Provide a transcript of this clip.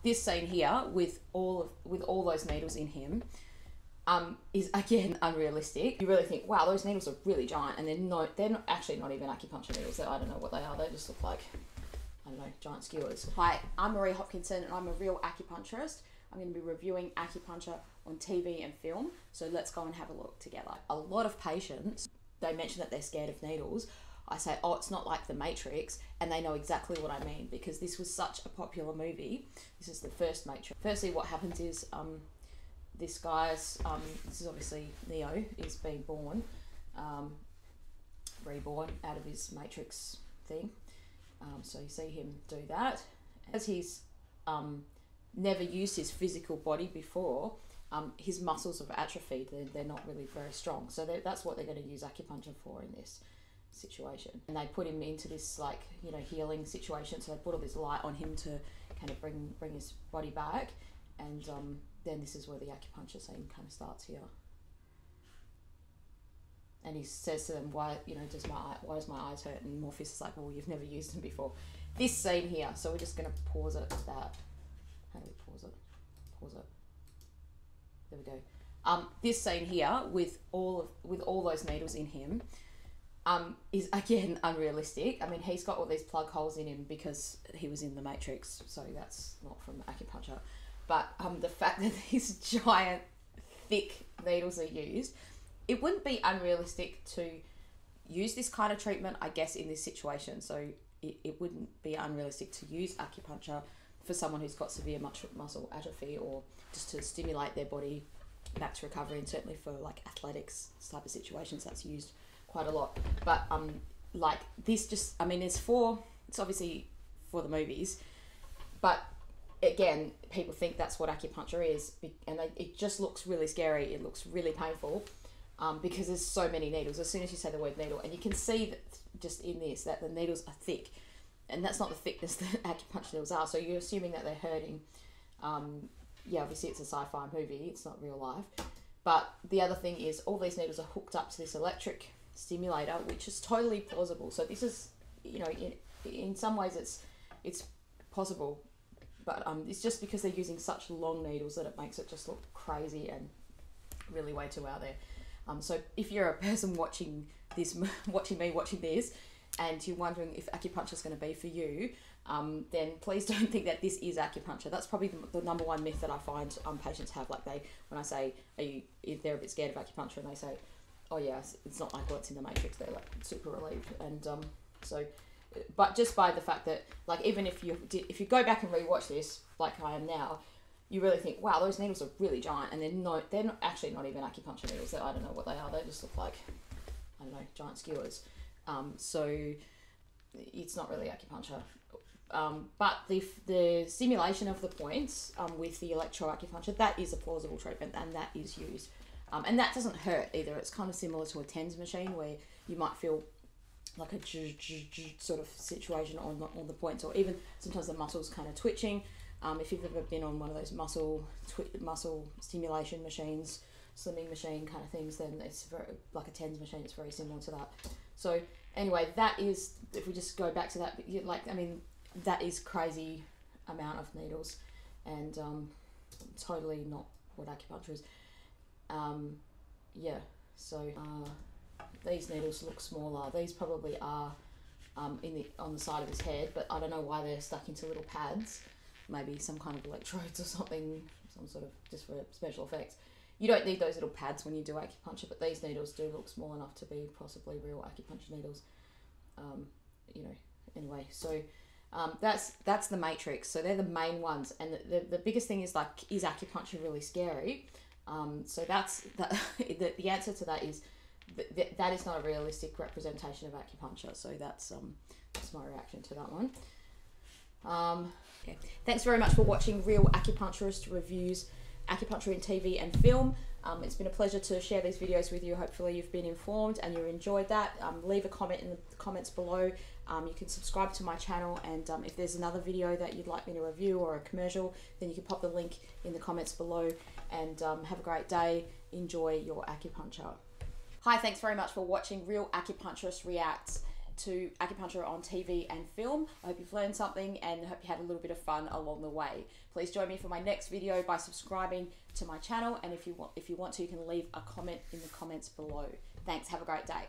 This scene here with all those needles in him is again unrealistic. You really think, wow, those needles are really giant, and they're not actually not even acupuncture needles. I don't know what they are. They just look like, I don't know, giant skewers. Hi, I'm Marie Hopkinson and I'm a real acupuncturist. I'm going to be reviewing acupuncture on TV and film, so let's go and have a look together. A lot of patients, they mention that they're scared of needles. I say, oh, it's not like The Matrix, and they know exactly what I mean because this was such a popular movie. This is the first Matrix. Firstly, what happens is this guy's, this is obviously Neo, is being born, reborn out of his Matrix thing. So you see him do that. As he's never used his physical body before, his muscles have atrophied. They're not really very strong. So that's what they're going to use acupuncture for in this situation. And they put him into this, like, you know, healing situation. So they put all this light on him to kind of bring his body back. And then this is where the acupuncture scene kind of starts here. And he says to them, why does my eyes hurt? And Morpheus is like, well, you've never used them before. This scene here, so we're just going to pause it at that. How do we pause it? Pause it. There we go. This scene here with all those needles in him is again unrealistic. I mean, he's got all these plug holes in him because he was in The Matrix, so that's not from acupuncture. But the fact that these giant, thick needles are used, it wouldn't be unrealistic to use this kind of treatment, I guess, in this situation. So it wouldn't be unrealistic to use acupuncture for someone who's got severe muscle atrophy, or just to stimulate their body back to recovery. And certainly for like athletics type of situations, that's used quite a lot. But like this, just, I mean, it's obviously for the movies, but again, people think that's what acupuncture is, and it just looks really scary. It looks really painful because there's so many needles. As soon as you say the word needle, and you can see that just in this, that the needles are thick, and that's not the thickness that acupuncture needles are. So you're assuming that they're hurting. Yeah, obviously it's a sci-fi movie. It's not real life. But the other thing is all these needles are hooked up to this electric stimulator, which is totally plausible. So this is, you know, in some ways it's possible. But it's just because they're using such long needles that it makes it just look crazy and really way too out there. So if you're a person watching this, watching this, and you're wondering if acupuncture is going to be for you, then please don't think that this is acupuncture. That's probably the number one myth that I find patients have. Like when I say, if they're a bit scared of acupuncture, and they say, oh yeah, it's not like what's in The Matrix, they're like super relieved. And but just by the fact that, like, even if you go back and rewatch this, like I am now, you really think, wow, those needles are really giant, and they're not actually not even acupuncture needles. I don't know what they are. They just look like, I don't know, giant skewers. So it's not really acupuncture. But the stimulation of the points with the electroacupuncture, that is a plausible treatment, and that is used. And that doesn't hurt either. It's kind of similar to a TENS machine where you might feel like a sort of situation on the points, or even sometimes the muscles kind of twitching. If you've ever been on one of those muscle stimulation machines, slimming machine kind of things, then it's very like a TENS machine. It's very similar to that. So anyway, that is, if we just go back to that, like, I mean, that is crazy amount of needles, and totally not what acupuncture is. Yeah, so these needles look smaller. These probably are on the side of his head, but I don't know why they're stuck into little pads. Maybe some kind of electrodes or something, some sort of, just for special effects. You don't need those little pads when you do acupuncture, but these needles do look small enough to be possibly real acupuncture needles. You know, anyway, so that's The Matrix. So they're the main ones, and the biggest thing is, like, is acupuncture really scary? So that's the answer to that is that is not a realistic representation of acupuncture. So that's my reaction to that one. Okay. Thanks very much for watching Real Acupuncturist Reviews Acupuncture in TV and Film. It's been a pleasure to share these videos with you. Hopefully you've been informed and you enjoyed that. Leave a comment in the comments below. You can subscribe to my channel, and if there's another video that you'd like me to review or a commercial, then you can pop the link in the comments below. And have a great day. Enjoy your acupuncture. Hi, thanks very much for watching Real Acupuncturist Reacts. to acupuncture on TV and film. I hope you've learned something and hope you had a little bit of fun along the way. Please join me for my next video by subscribing to my channel, and if you want to, you can leave a comment in the comments below. Thanks, have a great day.